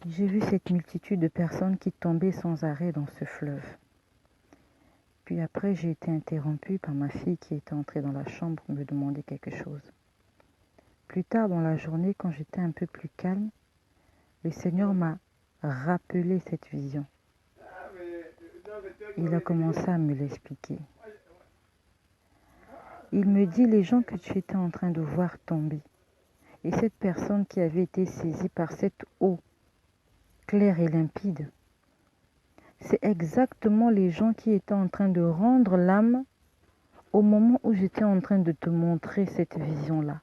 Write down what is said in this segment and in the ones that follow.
J'ai vu cette multitude de personnes qui tombaient sans arrêt dans ce fleuve. Puis après, j'ai été interrompue par ma fille qui était entrée dans la chambre me demander quelque chose. Plus tard dans la journée, quand j'étais un peu plus calme, le Seigneur m'a rappelé cette vision. Il a commencé à me l'expliquer. Il me dit les gens que tu étais en train de voir tomber et cette personne qui avait été saisie par cette eau claire et limpide, c'est exactement les gens qui étaient en train de rendre l'âme au moment où j'étais en train de te montrer cette vision-là.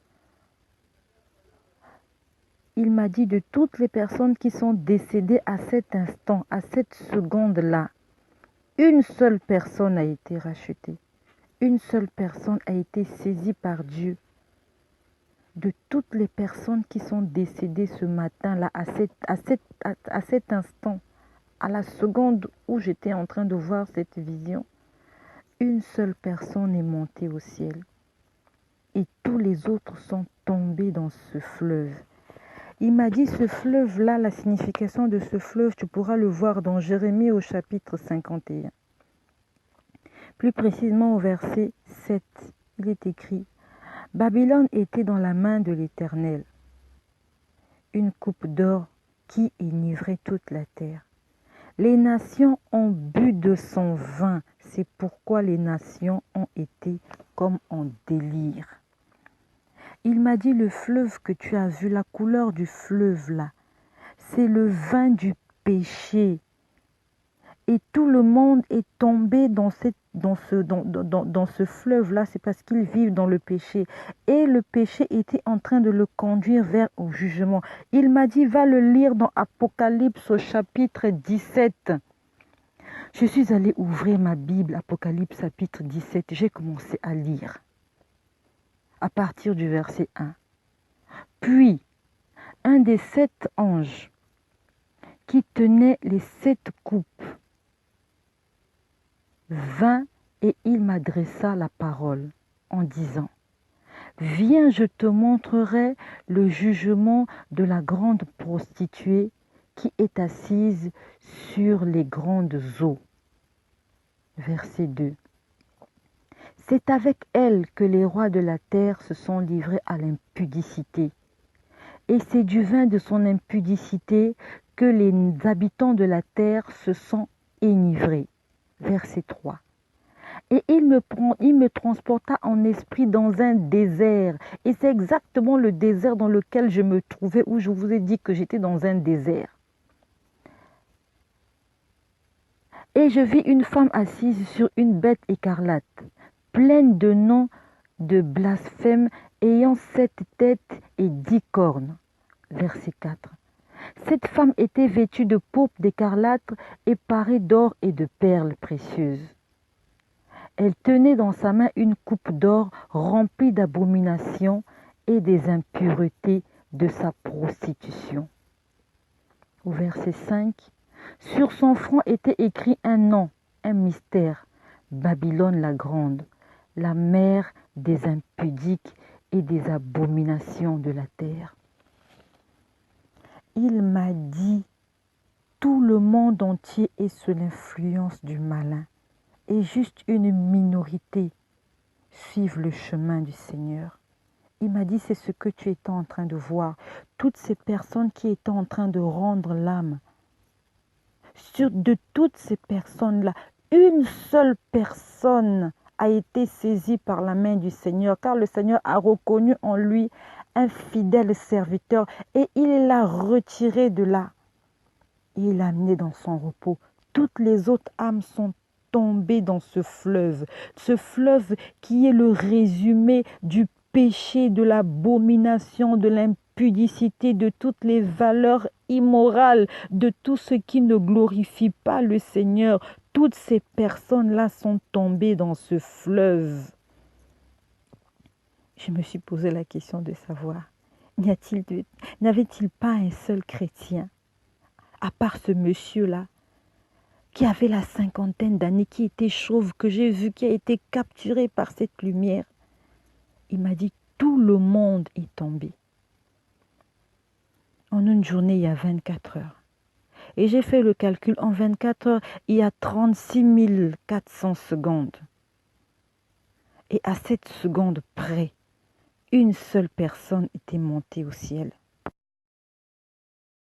Il m'a dit de toutes les personnes qui sont décédées à cet instant, à cette seconde-là, une seule personne a été rachetée. Une seule personne a été saisie par Dieu. De toutes les personnes qui sont décédées ce matin-là, à cet instant, à la seconde où j'étais en train de voir cette vision, une seule personne est montée au ciel. Et tous les autres sont tombés dans ce fleuve. Il m'a dit ce fleuve-là, la signification de ce fleuve, tu pourras le voir dans Jérémie au chapitre 51. Plus précisément au verset 7, il est écrit « Babylone était dans la main de l'Éternel, une coupe d'or qui enivrait toute la terre. Les nations ont bu de son vin, c'est pourquoi les nations ont été comme en délire. » Il m'a dit le fleuve que tu as vu, la couleur du fleuve là, c'est le vin du péché. Et tout le monde est tombé dans ce fleuve-là, c'est parce qu'ils vivent dans le péché. Et le péché était en train de le conduire vers au jugement. Il m'a dit, va le lire dans Apocalypse au chapitre 17. Je suis allée ouvrir ma Bible, Apocalypse chapitre 17. J'ai commencé à lire à partir du verset 1. Puis, un des 7 anges qui tenait les 7 coupes vint et il m'adressa la parole en disant « Viens, je te montrerai le jugement de la grande prostituée qui est assise sur les grandes eaux. » Verset 2. C'est avec elle que les rois de la terre se sont livrés à l'impudicité. Et c'est du vin de son impudicité que les habitants de la terre se sont enivrés. Verset 3. Et il me transporta en esprit dans un désert. Et c'est exactement le désert dans lequel je me trouvais, où je vous ai dit que j'étais dans un désert. Et je vis une femme assise sur une bête écarlate, pleine de noms de blasphème, ayant 7 têtes et 10 cornes. Verset 4. Cette femme était vêtue de pourpre d'écarlate et parée d'or et de perles précieuses. Elle tenait dans sa main une coupe d'or remplie d'abominations et des impuretés de sa prostitution. Au verset 5, sur son front était écrit un nom, un mystère, Babylone la grande, la mère des impudiques et des abominations de la terre. Il m'a dit, tout le monde entier est sous l'influence du malin. Et juste une minorité suivent le chemin du Seigneur. Il m'a dit, c'est ce que tu étais en train de voir. Toutes ces personnes qui étaient en train de rendre l'âme. De toutes ces personnes-là, une seule personne a été saisie par la main du Seigneur, car le Seigneur a reconnu en lui un fidèle serviteur et il l'a retiré de là. Et il l'a amené dans son repos. Toutes les autres âmes sont tombées dans ce fleuve qui est le résumé du péché, de l'abomination, de l'impudicité, de toutes les valeurs immorales, de tout ce qui ne glorifie pas le Seigneur. Toutes ces personnes-là sont tombées dans ce fleuve. Je me suis posé la question de savoir, n'avait-il pas un seul chrétien, à part ce monsieur-là, qui avait la 50aine d'années, qui était chauve, que j'ai vu, qui a été capturé par cette lumière. Il m'a dit, tout le monde est tombé. En une journée, il y a 24 heures. Et j'ai fait le calcul, en 24 heures, il y a 36 400 secondes. Et à cette seconde près, une seule personne était montée au ciel.